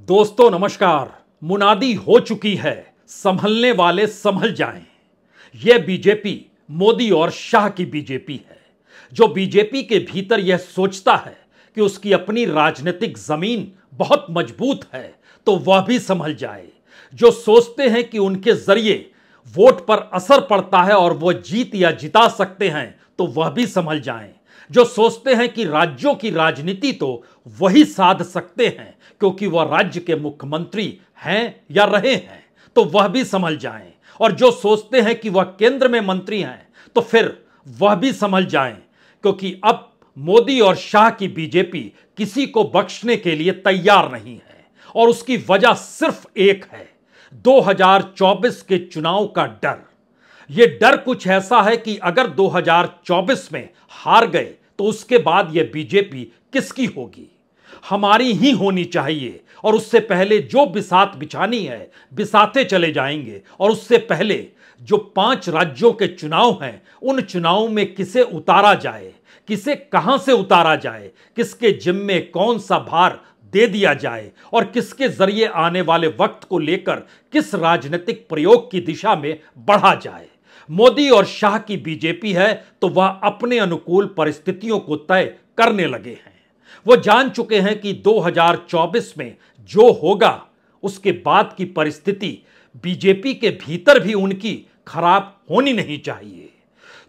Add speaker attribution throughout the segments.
Speaker 1: दोस्तों नमस्कार। मुनादी हो चुकी है, संभलने वाले संभल जाएं। यह बीजेपी मोदी और शाह की बीजेपी है, जो बीजेपी के भीतर यह सोचता है कि उसकी अपनी राजनीतिक जमीन बहुत मजबूत है तो वह भी संभल जाए, जो सोचते हैं कि उनके जरिए वोट पर असर पड़ता है और वह जीत या जिता सकते हैं तो वह भी संभल जाएं, जो सोचते हैं कि राज्यों की राजनीति तो वही साध सकते हैं क्योंकि वह राज्य के मुख्यमंत्री हैं या रहे हैं तो वह भी संभल जाएं, और जो सोचते हैं कि वह केंद्र में मंत्री हैं तो फिर वह भी संभल जाएं, क्योंकि अब मोदी और शाह की बीजेपी किसी को बख्शने के लिए तैयार नहीं है। और उसकी वजह सिर्फ एक है, 2024 के चुनाव का डर। यह डर कुछ ऐसा है कि अगर 2024 में हार गए तो उसके बाद यह बीजेपी किसकी होगी? हमारी ही होनी चाहिए, और उससे पहले जो बिसात बिछानी है बिसाते चले जाएंगे। और उससे पहले जो 5 राज्यों के चुनाव हैं, उन चुनावों में किसे उतारा जाए, किसे कहां से उतारा जाए, किसके जिम्मे कौन सा भार दे दिया जाए, और किसके जरिए आने वाले वक्त को लेकर किस राजनीतिक प्रयोग की दिशा में बढ़ा जाए। मोदी और शाह की बीजेपी है तो वह अपने अनुकूल परिस्थितियों को तय करने लगे हैं। वो जान चुके हैं कि 2024 में जो होगा उसके बाद की परिस्थिति बीजेपी के भीतर भी उनकी खराब होनी नहीं चाहिए।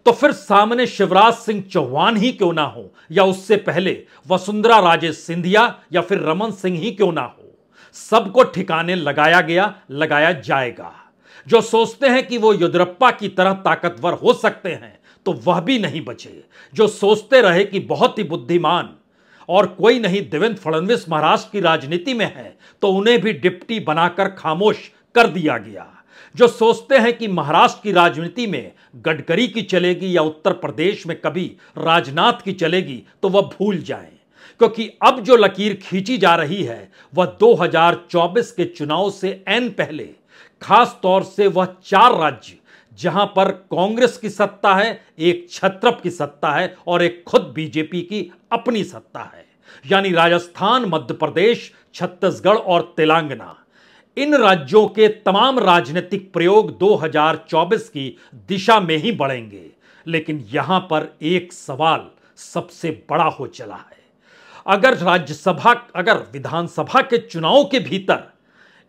Speaker 1: तो फिर सामने शिवराज सिंह चौहान ही क्यों ना हो, या उससे पहले वसुंधरा राजे सिंधिया या फिर रमन सिंह ही क्यों ना हो, सबको ठिकाने लगाया गया, लगाया जाएगा। जो सोचते हैं कि वो येदियुरप्पा की तरह ताकतवर हो सकते हैं तो वह भी नहीं बचे। जो सोचते रहे कि बहुत ही बुद्धिमान और कोई नहीं देवेंद्र फडणवीस महाराष्ट्र की राजनीति में है तो उन्हें भी डिप्टी बनाकर खामोश कर दिया गया। जो सोचते हैं कि महाराष्ट्र की राजनीति में गडकरी की चलेगी या उत्तर प्रदेश में कभी राजनाथ की चलेगी तो वह भूल जाएं, क्योंकि अब जो लकीर खींची जा रही है वह 2024 के चुनाव से ऐन पहले, खास तौर से वह 4 राज्य जहां पर कांग्रेस की सत्ता है, एक छत्रप की सत्ता है और एक खुद बीजेपी की अपनी सत्ता है, यानी राजस्थान, मध्य प्रदेश, छत्तीसगढ़ और तेलंगाना। इन राज्यों के तमाम राजनीतिक प्रयोग 2024 की दिशा में ही बढ़ेंगे। लेकिन यहां पर एक सवाल सबसे बड़ा हो चला है। अगर विधानसभा के चुनाव के भीतर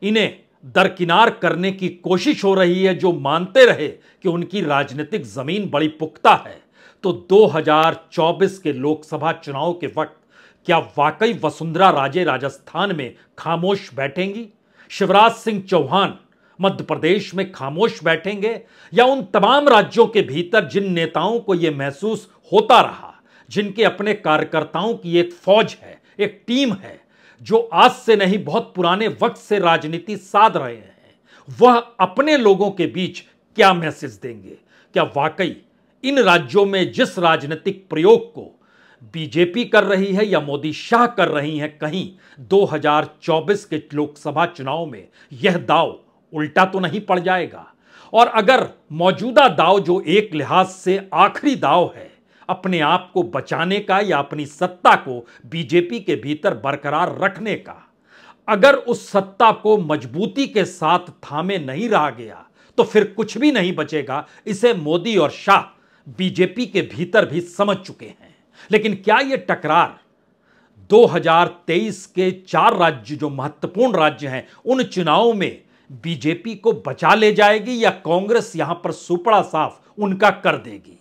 Speaker 1: इन्हें दरकिनार करने की कोशिश हो रही है, जो मानते रहे कि उनकी राजनीतिक जमीन बड़ी पुख्ता है, तो 2024 के लोकसभा चुनाव के वक्त क्या वाकई वसुंधरा राजे राजस्थान में खामोश बैठेंगी, शिवराज सिंह चौहान मध्य प्रदेश में खामोश बैठेंगे, या उन तमाम राज्यों के भीतर जिन नेताओं को यह महसूस होता रहा, जिनके अपने कार्यकर्ताओं की एक फौज है, एक टीम है, जो आज से नहीं बहुत पुराने वक्त से राजनीति साध रहे हैं, वह अपने लोगों के बीच क्या मैसेज देंगे? क्या वाकई इन राज्यों में जिस राजनीतिक प्रयोग को बीजेपी कर रही है या मोदी शाह कर रही हैं, कहीं 2024 के लोकसभा चुनाव में यह दाव उल्टा तो नहीं पड़ जाएगा? और अगर मौजूदा दाव, जो एक लिहाज से आखिरी दाव है अपने आप को बचाने का या अपनी सत्ता को बीजेपी के भीतर बरकरार रखने का, अगर उस सत्ता को मजबूती के साथ थामे नहीं रहा गया तो फिर कुछ भी नहीं बचेगा। इसे मोदी और शाह बीजेपी के भीतर भी समझ चुके हैं। लेकिन क्या यह टकरार 2023 के 4 राज्य, जो महत्वपूर्ण राज्य हैं, उन चुनावों में बीजेपी को बचा ले जाएगी या कांग्रेस यहां पर सुपड़ा साफ उनका कर देगी?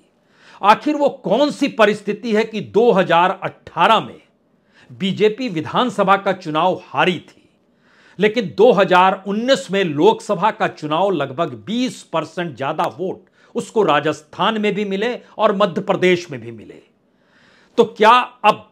Speaker 1: आखिर वो कौन सी परिस्थिति है कि 2018 में बीजेपी विधानसभा का चुनाव हारी थी, लेकिन 2019 में लोकसभा का चुनाव लगभग 20% ज्यादा वोट उसको राजस्थान में भी मिले और मध्य प्रदेश में भी मिले? तो क्या अब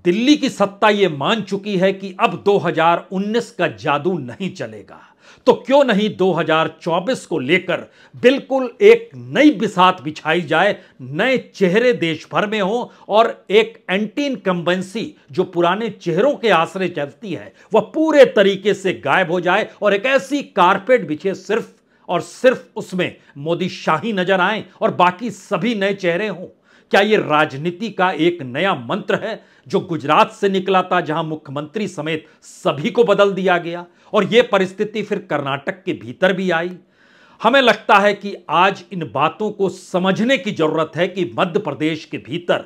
Speaker 1: दिल्ली की सत्ता यह मान चुकी है कि अब 2019 का जादू नहीं चलेगा? तो क्यों नहीं 2024 को लेकर बिल्कुल एक नई बिसात बिछाई जाए, नए चेहरे देश भर में हो, और एक एंटी इनकम्बेंसी जो पुराने चेहरों के आश्रय चलती है वह पूरे तरीके से गायब हो जाए, और एक ऐसी कारपेट बिछे सिर्फ और सिर्फ उसमें मोदी शाही नजर आए और बाकी सभी नए चेहरे हों। क्या यह राजनीति का एक नया मंत्र है जो गुजरात से निकला था, जहां मुख्यमंत्री समेत सभी को बदल दिया गया और यह परिस्थिति फिर कर्नाटक के भीतर भी आई? हमें लगता है कि आज इन बातों को समझने की जरूरत है कि मध्य प्रदेश के भीतर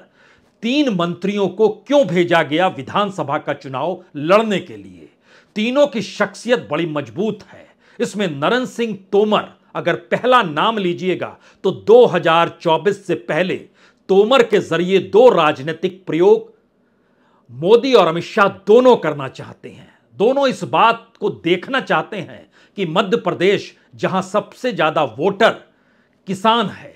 Speaker 1: 3 मंत्रियों को क्यों भेजा गया विधानसभा का चुनाव लड़ने के लिए। तीनों की शख्सियत बड़ी मजबूत है। इसमें नरेंद्र सिंह तोमर अगर पहला नाम लीजिएगा तो 2024 से पहले तोमर के जरिए 2 राजनीतिक प्रयोग मोदी और अमित शाह दोनों करना चाहते हैं। दोनों इस बात को देखना चाहते हैं कि मध्य प्रदेश, जहां सबसे ज्यादा वोटर किसान है,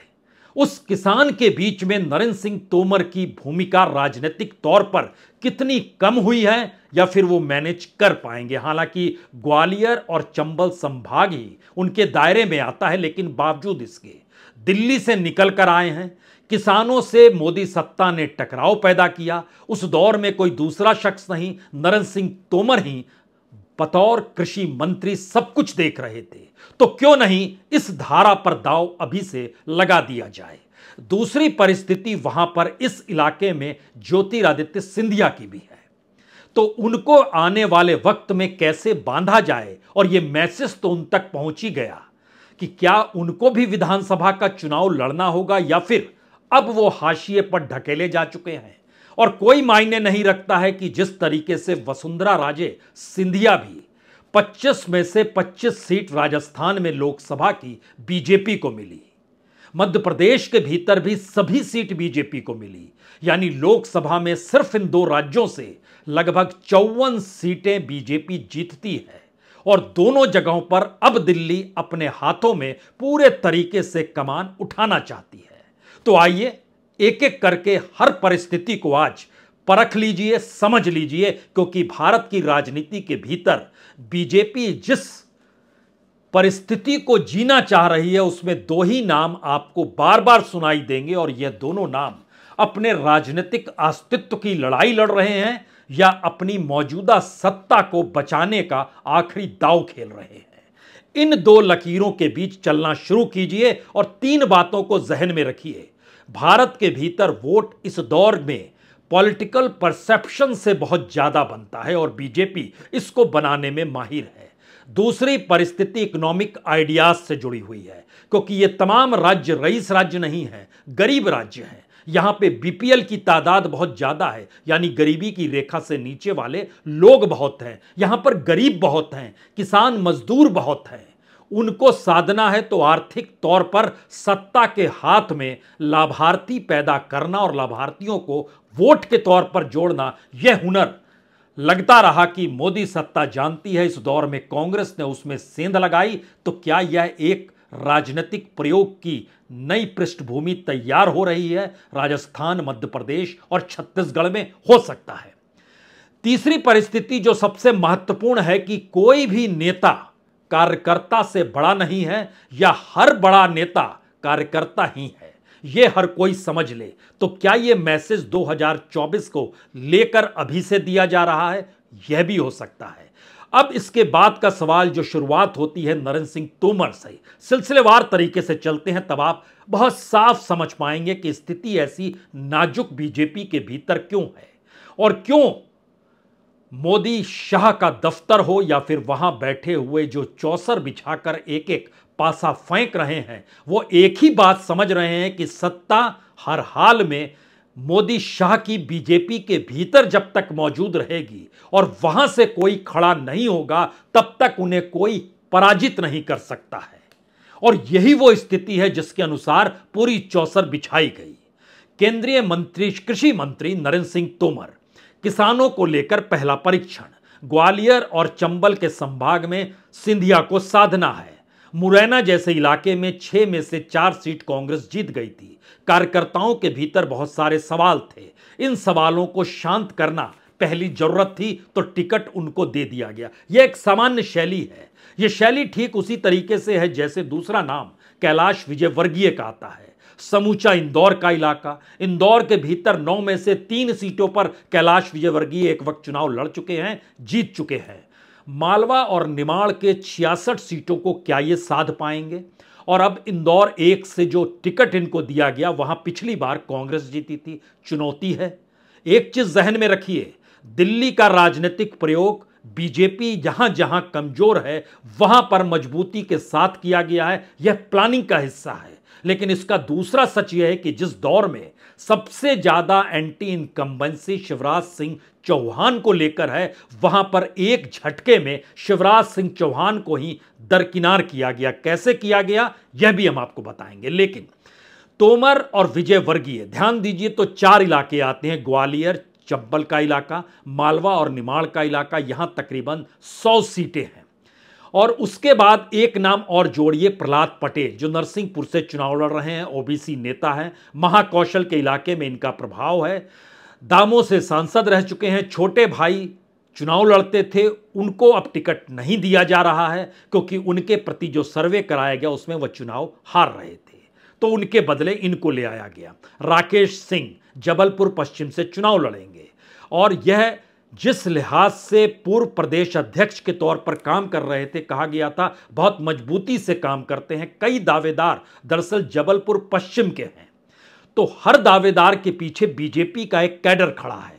Speaker 1: उस किसान के बीच में नरेंद्र सिंह तोमर की भूमिका राजनीतिक तौर पर कितनी कम हुई है या फिर वो मैनेज कर पाएंगे। हालांकि ग्वालियर और चंबल संभाग ही उनके दायरे में आता है, लेकिन बावजूद इसके दिल्ली से निकल कर आए हैं। किसानों से मोदी सत्ता ने टकराव पैदा किया। उस दौर में कोई दूसरा शख्स नहीं, नरेंद्र सिंह तोमर ही बतौर कृषि मंत्री सब कुछ देख रहे थे। तो क्यों नहीं इस धारा पर दांव अभी से लगा दिया जाए। दूसरी परिस्थिति वहां पर इस इलाके में ज्योतिरादित्य सिंधिया की भी है, तो उनको आने वाले वक्त में कैसे बांधा जाए। और यह मैसेज तो उन तक पहुंच ही गया कि क्या उनको भी विधानसभा का चुनाव लड़ना होगा या फिर अब वो हाशिए पर ढकेले जा चुके हैं। और कोई मायने नहीं रखता है कि जिस तरीके से वसुंधरा राजे सिंधिया भी 25 में से 25 सीट राजस्थान में लोकसभा की बीजेपी को मिली, मध्य प्रदेश के भीतर भी सभी सीट बीजेपी को मिली, यानी लोकसभा में सिर्फ इन 2 राज्यों से लगभग 54 सीटें बीजेपी जीतती है। और दोनों जगहों पर अब दिल्ली अपने हाथों में पूरे तरीके से कमान उठाना चाहती है। तो आइए एक एक करके हर परिस्थिति को आज परख लीजिए, समझ लीजिए, क्योंकि भारत की राजनीति के भीतर बीजेपी जिस परिस्थिति को जीना चाह रही है उसमें 2 ही नाम आपको बार बार सुनाई देंगे और यह दोनों नाम अपने राजनीतिक अस्तित्व की लड़ाई लड़ रहे हैं या अपनी मौजूदा सत्ता को बचाने का आखिरी दांव खेल रहे हैं। इन 2 लकीरों के बीच चलना शुरू कीजिए और 3 बातों को जहन में रखिए। भारत के भीतर वोट इस दौर में पॉलिटिकल परसेप्शन से बहुत ज्यादा बनता है और बीजेपी इसको बनाने में माहिर है। दूसरी परिस्थिति इकोनॉमिक आइडियाज से जुड़ी हुई है, क्योंकि ये तमाम राज्य रईस राज्य नहीं है, गरीब राज्य हैं। यहां पे बीपीएल की तादाद बहुत ज्यादा है, यानी गरीबी की रेखा से नीचे वाले लोग बहुत हैं। यहां पर गरीब बहुत हैं, किसान मजदूर बहुत हैं। उनको साधना है तो आर्थिक तौर पर सत्ता के हाथ में लाभार्थी पैदा करना और लाभार्थियों को वोट के तौर पर जोड़ना, यह हुनर लगता रहा कि मोदी सत्ता जानती है। इस दौर में कांग्रेस ने उसमें सेंध लगाई। तो क्या यह एक राजनीतिक प्रयोग की नई पृष्ठभूमि तैयार हो रही है? राजस्थान, मध्य प्रदेश और छत्तीसगढ़ में हो सकता है। तीसरी परिस्थिति जो सबसे महत्वपूर्ण है कि कोई भी नेता कार्यकर्ता से बड़ा नहीं है या हर बड़ा नेता कार्यकर्ता ही है, यह हर कोई समझ ले। तो क्या यह मैसेज 2024 को लेकर अभी से दिया जा रहा है? यह भी हो सकता है। अब इसके बाद का सवाल जो शुरुआत होती है नरेंद्र सिंह तोमर से, सिलसिलेवार तरीके से चलते हैं, तब आप बहुत साफ समझ पाएंगे कि स्थिति ऐसी नाजुक बीजेपी के भीतर क्यों है और क्यों मोदी शाह का दफ्तर हो या फिर वहां बैठे हुए जो चौसर बिछाकर एक एक पासा फेंक रहे हैं, वो एक ही बात समझ रहे हैं कि सत्ता हर हाल में मोदी शाह की बीजेपी के भीतर जब तक मौजूद रहेगी और वहां से कोई खड़ा नहीं होगा तब तक उन्हें कोई पराजित नहीं कर सकता है। और यही वो स्थिति है जिसके अनुसार पूरी चौसर बिछाई गई। केंद्रीय मंत्री, कृषि मंत्री नरेंद्र सिंह तोमर, किसानों को लेकर पहला परीक्षण। ग्वालियर और चंबल के संभाग में सिंधिया को साधना है। मुरैना जैसे इलाके में 6 में से 4 सीट कांग्रेस जीत गई थी। कार्यकर्ताओं के भीतर बहुत सारे सवाल थे। इन सवालों को शांत करना पहली जरूरत थी, तो टिकट उनको दे दिया गया। यह एक सामान्य शैली है। यह शैली ठीक उसी तरीके से है जैसे दूसरा नाम कैलाश विजयवर्गीय का आता है। समूचा इंदौर का इलाका, इंदौर के भीतर 9 में से 3 सीटों पर कैलाश विजयवर्गीय एक वक्त चुनाव लड़ चुके हैं, जीत चुके हैं। मालवा और निमाड़ के 66 सीटों को क्या ये साध पाएंगे? और अब इंदौर 1 से जो टिकट इनको दिया गया वहां पिछली बार कांग्रेस जीती थी। चुनौती है। एक चीज जहन में रखिए, दिल्ली का राजनीतिक प्रयोग बीजेपी जहां जहां कमजोर है वहां पर मजबूती के साथ किया गया है। यह प्लानिंग का हिस्सा है। लेकिन इसका दूसरा सच यह है कि जिस दौर में सबसे ज्यादा एंटी इनकम्बेंसी शिवराज सिंह चौहान को लेकर है, वहां पर एक झटके में शिवराज सिंह चौहान को ही दरकिनार किया गया। कैसे किया गया यह भी हम आपको बताएंगे। लेकिन तोमर और विजय वर्गीय, ध्यान दीजिए, तो 4 इलाके आते हैं, ग्वालियर, चंबल का इलाका, मालवा और निमाड़ का इलाका। यहां तकरीबन 100 सीटें हैं। और उसके बाद एक नाम और जोड़िए, प्रहलाद पटेल, जो नरसिंहपुर से चुनाव लड़ रहे हैं, ओबीसी नेता हैं। महाकौशल के इलाके में इनका प्रभाव है। दामों से सांसद रह चुके हैं। छोटे भाई चुनाव लड़ते थे, उनको अब टिकट नहीं दिया जा रहा है क्योंकि उनके प्रति जो सर्वे कराया गया उसमें वह चुनाव हार रहे थे, तो उनके बदले इनको ले आया गया। राकेश सिंह जबलपुर पश्चिम से चुनाव लड़ेंगे और यह जिस लिहाज से पूर्व प्रदेश अध्यक्ष के तौर पर काम कर रहे थे, कहा गया था बहुत मजबूती से काम करते हैं। कई दावेदार दरअसल जबलपुर पश्चिम के हैं, तो हर दावेदार के पीछे बीजेपी का एक कैडर खड़ा है,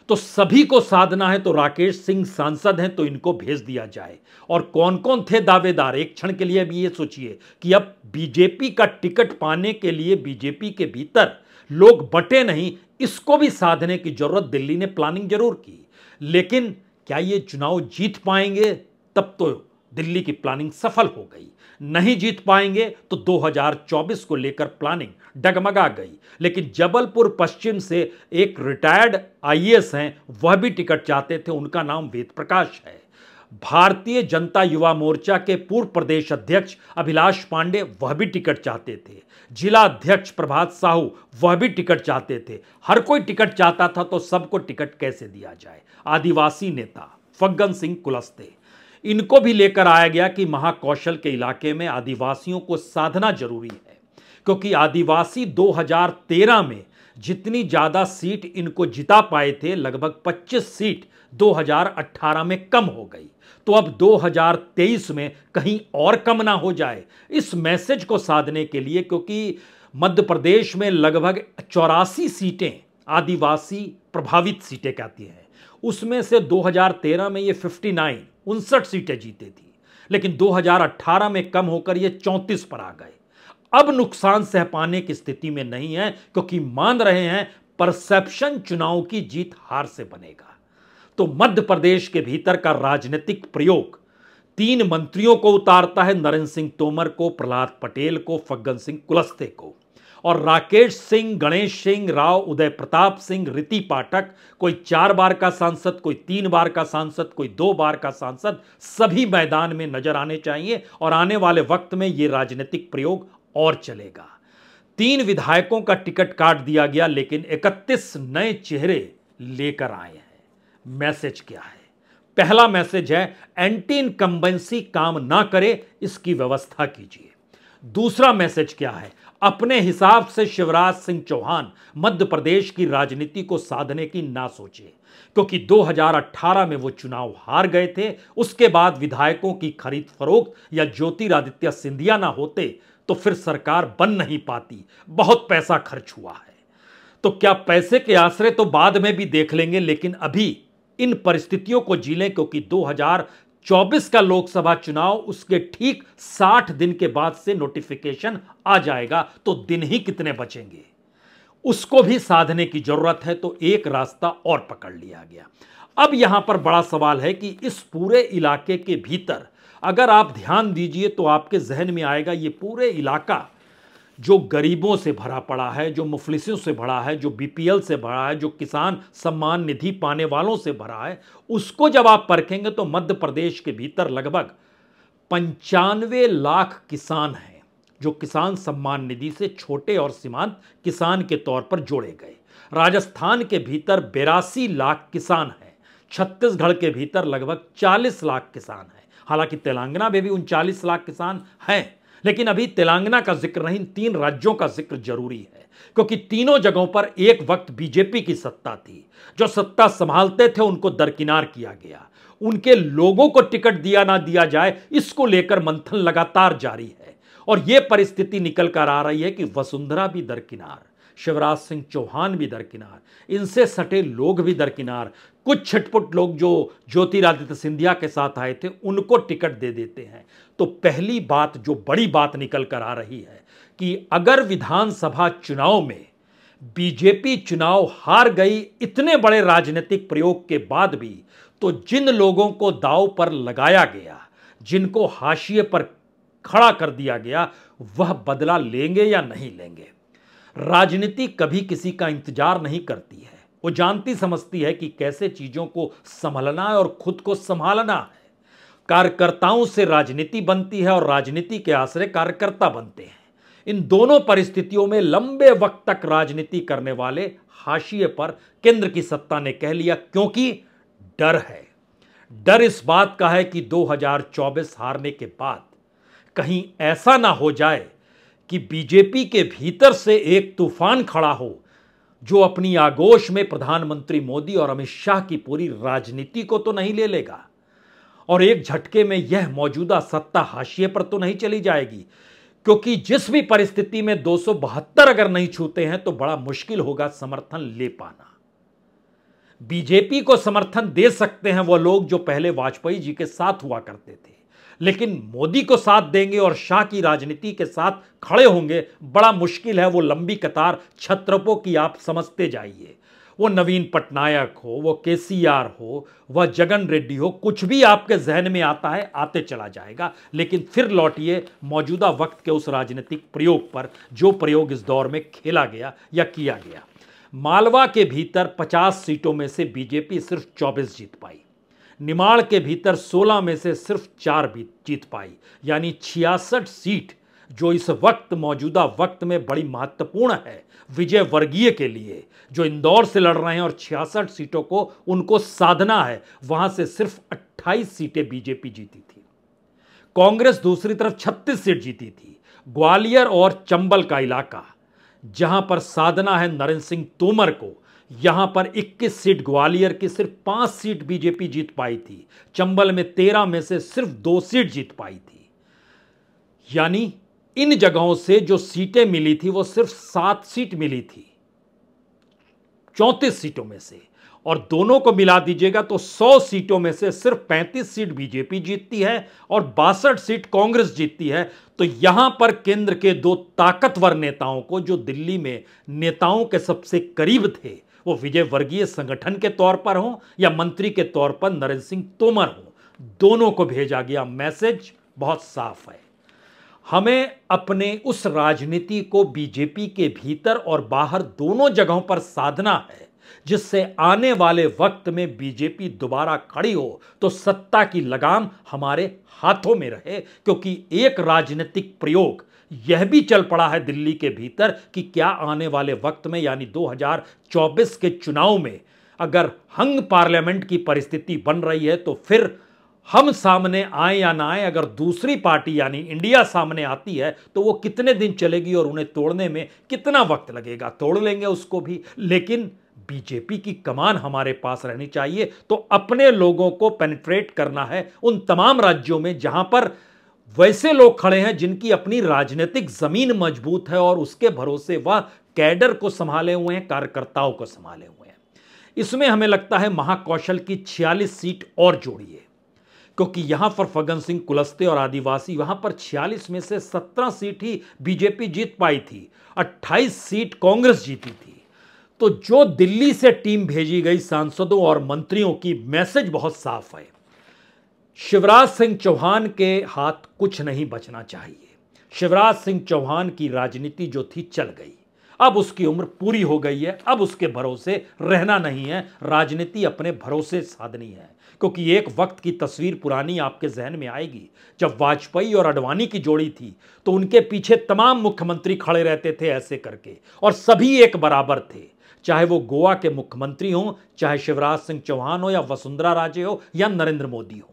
Speaker 1: तो सभी को साधना है। तो राकेश सिंह सांसद हैं तो इनको भेज दिया जाए। और कौन कौन थे दावेदार, एक क्षण के लिए भी ये सोचिए कि अब बीजेपी का टिकट पाने के लिए बीजेपी के भीतर लोग बटे नहीं, इसको भी साधने की जरूरत। दिल्ली ने प्लानिंग जरूर की, लेकिन क्या ये चुनाव जीत पाएंगे? तब तो दिल्ली की प्लानिंग सफल हो गई। नहीं जीत पाएंगे तो 2024 को लेकर प्लानिंग डगमगा गई। लेकिन जबलपुर पश्चिम से एक रिटायर्ड आईएएस हैं, वह भी टिकट चाहते थे। उनका नाम वेद प्रकाश है। भारतीय जनता युवा मोर्चा के पूर्व प्रदेश अध्यक्ष अभिलाष पांडे, वह भी टिकट चाहते थे। जिला अध्यक्ष प्रभात साहू, वह भी टिकट चाहते थे। हर कोई टिकट चाहता था, तो सबको टिकट कैसे दिया जाए? आदिवासी नेता फग्गन सिंह कुलस्ते, इनको भी लेकर आया गया कि महाकौशल के इलाके में आदिवासियों को साधना जरूरी है, क्योंकि आदिवासी 2013 में जितनी ज्यादा सीट इनको जिता पाए थे, लगभग 25 सीट 2018 में कम हो गई। तो अब 2023 में कहीं और कम ना हो जाए, इस मैसेज को साधने के लिए, क्योंकि मध्य प्रदेश में लगभग 84 सीटें आदिवासी प्रभावित सीटें कहती हैं, उसमें से 2013 में ये 59 सीटें जीते थी, लेकिन 2018 में कम होकर ये 34 पर आ गए। अब नुकसान सह पाने की स्थिति में नहीं है, क्योंकि मान रहे हैं परसेप्शन चुनाव की जीत हार से बनेगा। तो मध्य प्रदेश के भीतर का राजनीतिक प्रयोग 3 मंत्रियों को उतारता है, नरेंद्र सिंह तोमर को, प्रहलाद पटेल को, फग्गन सिंह कुलस्ते को। और राकेश सिंह, गणेश सिंह राव, उदय प्रताप सिंह, रीति पाठक, कोई 4 बार का सांसद, कोई 3 बार का सांसद, कोई 2 बार का सांसद, सभी मैदान में नजर आने चाहिए। और आने वाले वक्त में यह राजनीतिक प्रयोग और चलेगा। 3 विधायकों का टिकट काट दिया गया, लेकिन 31 नए चेहरे लेकर आए हैं। मैसेज क्या है? पहला मैसेज है, एंटी इनकम्बेंसी काम ना करे, इसकी व्यवस्था कीजिए। दूसरा मैसेज क्या है? अपने हिसाब से शिवराज सिंह चौहान मध्य प्रदेश की राजनीति को साधने की ना सोचे, क्योंकि 2018 में वो चुनाव हार गए थे। उसके बाद विधायकों की खरीद फरोख्त या ज्योतिरादित्य सिंधिया ना होते तो फिर सरकार बन नहीं पाती। बहुत पैसा खर्च हुआ है, तो क्या पैसे के आश्रय तो बाद में भी देख लेंगे, लेकिन अभी इन परिस्थितियों को जी लें, क्योंकि 2024 का लोकसभा चुनाव, उसके ठीक 60 दिन के बाद से नोटिफिकेशन आ जाएगा, तो दिन ही कितने बचेंगे, उसको भी साधने की जरूरत है। तो एक रास्ता और पकड़ लिया गया। अब यहां पर बड़ा सवाल है कि इस पूरे इलाके के भीतर अगर आप ध्यान दीजिए तो आपके जहन में आएगा, ये पूरे इलाका जो गरीबों से भरा पड़ा है, जो मुफलिसों से भरा है, जो बीपीएल से भरा है, जो किसान सम्मान निधि पाने वालों से भरा है, उसको जब आप परखेंगे तो मध्य प्रदेश के भीतर लगभग 95 लाख किसान हैं, जो किसान सम्मान निधि से छोटे और सीमांत किसान के तौर पर जोड़े गए। राजस्थान के भीतर 82 लाख किसान हैं। छत्तीसगढ़ के भीतर लगभग 40 लाख किसान हैं। हालांकि तेलंगाना में भी 39 लाख किसान हैं, लेकिन अभी तेलंगाना का जिक्र नहीं, 3 राज्यों का जिक्र जरूरी है, क्योंकि तीनों जगहों पर एक वक्त बीजेपी की सत्ता थी। जो सत्ता संभालते थे उनको दरकिनार किया गया। उनके लोगों को टिकट दिया ना दिया जाए, इसको लेकर मंथन लगातार जारी है। और यह परिस्थिति निकल कर आ रही है कि वसुंधरा भी दरकिनार, शिवराज सिंह चौहान भी दरकिनार, इनसे सटे लोग भी दरकिनार, कुछ छिटपुट लोग जो ज्योतिरादित्य सिंधिया के साथ आए थे उनको टिकट दे देते हैं। तो पहली बात, जो बड़ी बात निकल कर आ रही है कि अगर विधानसभा चुनाव में बीजेपी चुनाव हार गई इतने बड़े राजनीतिक प्रयोग के बाद भी, तो जिन लोगों को दांव पर लगाया गया, जिनको हाशिए पर खड़ा कर दिया गया, वह बदला लेंगे या नहीं लेंगे। राजनीति कभी किसी का इंतजार नहीं करती है, वो जानती समझती है कि कैसे चीजों को संभलना है और खुद को संभालना है। कार्यकर्ताओं से राजनीति बनती है और राजनीति के आश्रय कार्यकर्ता बनते हैं। इन दोनों परिस्थितियों में लंबे वक्त तक राजनीति करने वाले हाशिए पर केंद्र की सत्ता ने कह लिया, क्योंकि डर है। डर इस बात का है कि 2024 हारने के बाद कहीं ऐसा ना हो जाए कि बीजेपी के भीतर से एक तूफान खड़ा हो जो अपनी आगोश में प्रधानमंत्री मोदी और अमित शाह की पूरी राजनीति को तो नहीं ले लेगा, और एक झटके में यह मौजूदा सत्ता हाशिए पर तो नहीं चली जाएगी। क्योंकि जिस भी परिस्थिति में 272 अगर नहीं छूते हैं तो बड़ा मुश्किल होगा समर्थन ले पाना। बीजेपी को समर्थन दे सकते हैं वो लोग जो पहले वाजपेयी जी के साथ हुआ करते थे, लेकिन मोदी को साथ देंगे और शाह की राजनीति के साथ खड़े होंगे, बड़ा मुश्किल है। वो लंबी कतार छत्रपों की आप समझते जाइए, वो नवीन पटनायक हो, वो केसीआर हो, वह जगन रेड्डी हो, कुछ भी आपके जहन में आता है आते चला जाएगा। लेकिन फिर लौटिए मौजूदा वक्त के उस राजनीतिक प्रयोग पर जो प्रयोग इस दौर में खेला गया या किया गया। मालवा के भीतर 50 सीटों में से बीजेपी सिर्फ 24 जीत पाई, निमाड़ के भीतर 16 में से सिर्फ 4 जीत पाई, यानी 66 सीट, जो इस वक्त मौजूदा वक्त में बड़ी महत्वपूर्ण है विजय वर्गीय के लिए, जो इंदौर से लड़ रहे हैं और 66 सीटों को उनको साधना है, वहां से सिर्फ 28 सीटें बीजेपी जीती थी। कांग्रेस दूसरी तरफ 36 सीट जीती थी। ग्वालियर और चंबल का इलाका जहां पर साधना है नरेंद्र सिंह तोमर को, यहां पर 21 सीट ग्वालियर की सिर्फ 5 सीट बीजेपी जीत पाई थी। चंबल में 13 में से सिर्फ 2 सीट जीत पाई थी। यानी इन जगहों से जो सीटें मिली थी वो सिर्फ 7 सीट मिली थी 34 सीटों में से, और दोनों को मिला दीजिएगा तो 100 सीटों में से सिर्फ 35 सीट बीजेपी जीतती है और 62 सीट कांग्रेस जीतती है। तो यहां पर केंद्र के 2 ताकतवर नेताओं को, जो दिल्ली में नेताओं के सबसे करीब थे, वो विजय वर्गीय संगठन के तौर पर हो या मंत्री के तौर पर नरेंद्र सिंह तोमर हो, दोनों को भेजा गया मैसेज बहुत साफ है। हमें अपने उस राजनीति को बीजेपी के भीतर और बाहर दोनों जगहों पर साधना है, जिससे आने वाले वक्त में बीजेपी दोबारा खड़ी हो तो सत्ता की लगाम हमारे हाथों में रहे। क्योंकि एक राजनीतिक प्रयोग यह भी चल पड़ा है दिल्ली के भीतर कि क्या आने वाले वक्त में यानी 2024 के चुनाव में अगर हंग पार्लियामेंट की परिस्थिति बन रही है तो फिर हम सामने आए या ना आए, अगर दूसरी पार्टी यानी इंडिया सामने आती है तो वो कितने दिन चलेगी और उन्हें तोड़ने में कितना वक्त लगेगा। तोड़ लेंगे उसको भी, लेकिन बीजेपी की कमान हमारे पास रहनी चाहिए। तो अपने लोगों को पेनिट्रेट करना है उन तमाम राज्यों में जहां पर वैसे लोग खड़े हैं जिनकी अपनी राजनीतिक जमीन मजबूत है और उसके भरोसे वह कैडर को संभाले हुए हैं, कार्यकर्ताओं को संभाले हुए हैं। इसमें हमें लगता है महाकौशल की 46 सीट और जोड़िए, क्योंकि यहां पर फग्गन सिंह कुलस्ते और आदिवासी, वहां पर 46 में से 17 सीट ही बीजेपी जीत पाई थी, 28 सीट कांग्रेस जीती थी। तो जो दिल्ली से टीम भेजी गई सांसदों और मंत्रियों की मैसेज बहुत साफ है, शिवराज सिंह चौहान के हाथ कुछ नहीं बचना चाहिए। शिवराज सिंह चौहान की राजनीति जो थी चल गई, अब उसकी उम्र पूरी हो गई है, अब उसके भरोसे रहना नहीं है, राजनीति अपने भरोसे साधनी है। क्योंकि एक वक्त की तस्वीर पुरानी आपके जहन में आएगी, जब वाजपेयी और आडवाणी की जोड़ी थी तो उनके पीछे तमाम मुख्यमंत्री खड़े रहते थे ऐसे करके, और सभी एक बराबर थे, चाहे वो गोवा के मुख्यमंत्री हों, चाहे शिवराज सिंह चौहान हो या वसुंधरा राजे हो या नरेंद्र मोदी हो,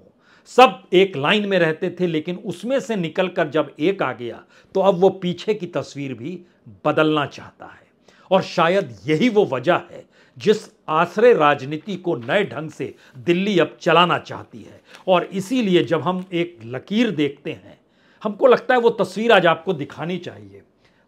Speaker 1: सब एक लाइन में रहते थे। लेकिन उसमें से निकलकर जब एक आ गया तो अब वो पीछे की तस्वीर भी बदलना चाहता है, और शायद यही वो वजह है जिस आश्रय राजनीति को नए ढंग से दिल्ली अब चलाना चाहती है। और इसीलिए जब हम एक लकीर देखते हैं हमको लगता है वो तस्वीर आज आपको दिखानी चाहिए।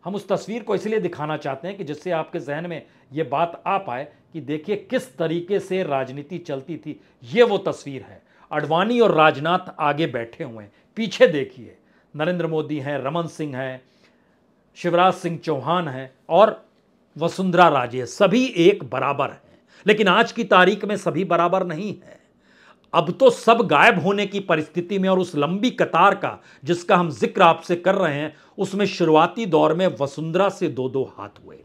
Speaker 1: हम उस तस्वीर को इसलिए दिखाना चाहते हैं कि जिससे आपके जहन में ये बात आ पाए कि देखिए किस तरीके से राजनीति चलती थी। ये वो तस्वीर है। आडवाणी और राजनाथ आगे बैठे हुए हैं, पीछे देखिए नरेंद्र मोदी हैं, रमन सिंह हैं, शिवराज सिंह चौहान हैं और वसुंधरा राजे, सभी एक बराबर हैं। लेकिन आज की तारीख में सभी बराबर नहीं है। अब तो सब गायब होने की परिस्थिति में, और उस लंबी कतार का जिसका हम जिक्र आपसे कर रहे हैं, उसमें शुरुआती दौर में वसुंधरा से दो दो हाथ हुए।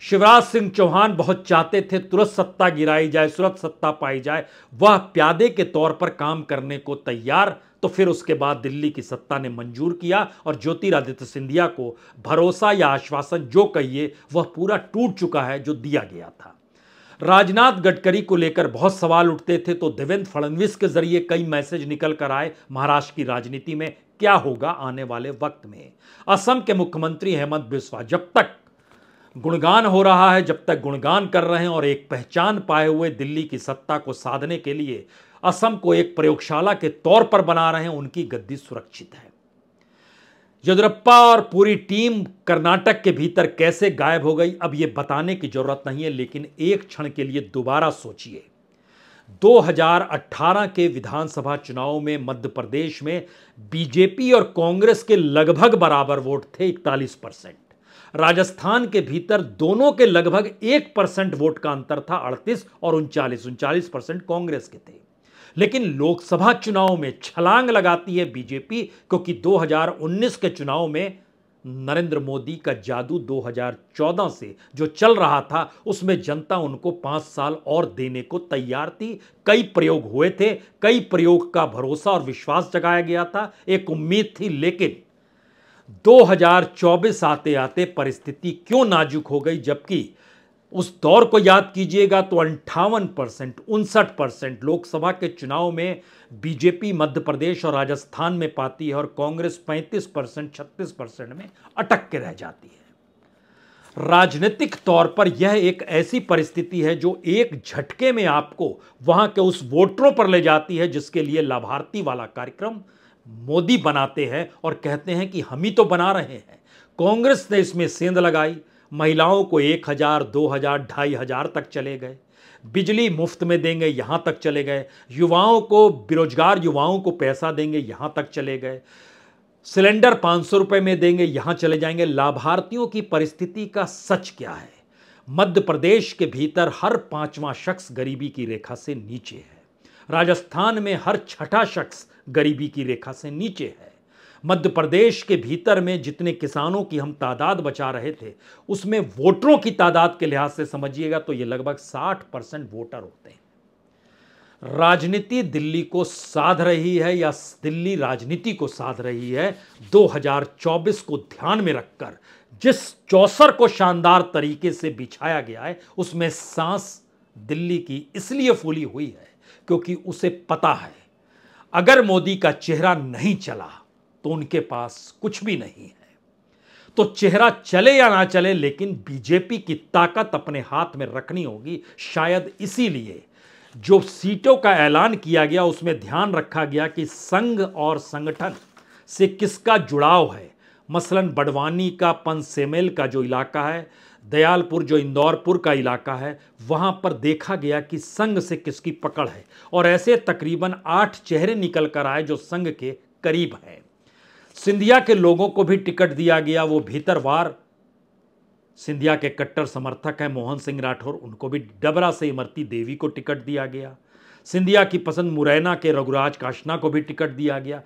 Speaker 1: शिवराज सिंह चौहान बहुत चाहते थे तुरंत सत्ता गिराई जाए, तुरंत सत्ता पाई जाए, वह प्यादे के तौर पर काम करने को तैयार। तो फिर उसके बाद दिल्ली की सत्ता ने मंजूर किया और ज्योतिरादित्य सिंधिया को भरोसा या आश्वासन जो कहिए वह पूरा टूट चुका है जो दिया गया था। राजनाथ गडकरी को लेकर बहुत सवाल उठते थे, तो देवेंद्र फडणवीस के जरिए कई मैसेज निकल कर आए महाराष्ट्र की राजनीति में क्या होगा आने वाले वक्त में। असम के मुख्यमंत्री हेमंत बिस्वा जब तक गुणगान हो रहा है, जब तक गुणगान कर रहे हैं और एक पहचान पाए हुए दिल्ली की सत्ता को साधने के लिए असम को एक प्रयोगशाला के तौर पर बना रहे हैं, उनकी गद्दी सुरक्षित है। येदियुरप्पा और पूरी टीम कर्नाटक के भीतर कैसे गायब हो गई, अब यह बताने की जरूरत नहीं है, लेकिन एक क्षण के लिए दोबारा सोचिए। 2018 के विधानसभा चुनाव में मध्य प्रदेश में बीजेपी और कांग्रेस के लगभग बराबर वोट थे, 41%। राजस्थान के भीतर दोनों के लगभग 1% वोट का अंतर था, 38 और 39% कांग्रेस के थे। लेकिन लोकसभा चुनाव में छलांग लगाती है बीजेपी, क्योंकि 2019 के चुनाव में नरेंद्र मोदी का जादू 2014 से जो चल रहा था, उसमें जनता उनको 5 साल और देने को तैयार थी। कई प्रयोग हुए थे, कई प्रयोग का भरोसा और विश्वास जगाया गया था, एक उम्मीद थी। लेकिन 2024 आते आते परिस्थिति क्यों नाजुक हो गई, जबकि उस दौर को याद कीजिएगा तो 58%, 59% लोकसभा के चुनाव में बीजेपी मध्य प्रदेश और राजस्थान में पाती है और कांग्रेस 35%, 36% में अटक के रह जाती है। राजनीतिक तौर पर यह एक ऐसी परिस्थिति है जो एक झटके में आपको वहां के उस वोटरों पर ले जाती है जिसके लिए लाभार्थी वाला कार्यक्रम मोदी बनाते हैं और कहते हैं कि हम ही तो बना रहे हैं। कांग्रेस ने इसमें सेंध लगाई, महिलाओं को 1000, 2000, 2500 तक चले गए, बिजली मुफ्त में देंगे यहां तक चले गए, युवाओं को, बेरोजगार युवाओं को पैसा देंगे यहां तक चले गए, सिलेंडर 500 रुपए में देंगे यहां चले जाएंगे। लाभार्थियों की परिस्थिति का सच क्या है? मध्य प्रदेश के भीतर हर 5वां शख्स गरीबी की रेखा से नीचे है। राजस्थान में हर 6ठा शख्स गरीबी की रेखा से नीचे है। मध्य प्रदेश के भीतर में जितने किसानों की हम तादाद बचा रहे थे, उसमें वोटरों की तादाद के लिहाज से समझिएगा तो ये लगभग 60% वोटर होते हैं। राजनीति दिल्ली को साध रही है या दिल्ली राजनीति को साध रही है। 2024 को ध्यान में रखकर जिस चौसर को शानदार तरीके से बिछाया गया है, उसमें सांस दिल्ली की इसलिए फूली हुई है क्योंकि उसे पता है अगर मोदी का चेहरा नहीं चला तो उनके पास कुछ भी नहीं है। तो चेहरा चले या ना चले, लेकिन बीजेपी की ताकत अपने हाथ में रखनी होगी। शायद इसीलिए जो सीटों का ऐलान किया गया उसमें ध्यान रखा गया कि संघ और संगठन से किसका जुड़ाव है। मसलन बड़वानी का पंचसेमेल का जो इलाका है, दयालपुर जो इंदौरपुर का इलाका है, वहां पर देखा गया कि संघ से किसकी पकड़ है और ऐसे तकरीबन 8 चेहरे निकल कर आए जो संघ के करीब हैं। सिंधिया के लोगों को भी टिकट दिया गया, वो भीतरवार सिंधिया के कट्टर समर्थक हैं मोहन सिंह राठौर, उनको भी डबरा से इमरती देवी को टिकट दिया गया। सिंधिया की पसंद मुरैना के रघुराज काशना को भी टिकट दिया गया।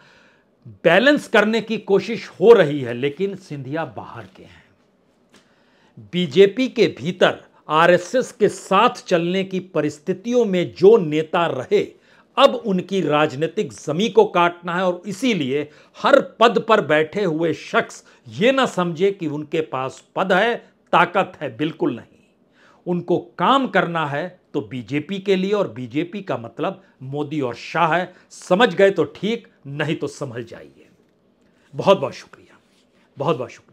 Speaker 1: बैलेंस करने की कोशिश हो रही है, लेकिन सिंधिया बाहर के हैं। बीजेपी के भीतर आरएसएस के साथ चलने की परिस्थितियों में जो नेता रहे, अब उनकी राजनीतिक जमी को काटना है और इसीलिए हर पद पर बैठे हुए शख्स ये ना समझे कि उनके पास पद है, ताकत है, बिल्कुल नहीं। उनको काम करना है तो बीजेपी के लिए, और बीजेपी का मतलब मोदी और शाह है। समझ गए तो ठीक, नहीं तो समझ जाइए। बहुत बहुत शुक्रिया, बहुत बहुत शुक्रिया।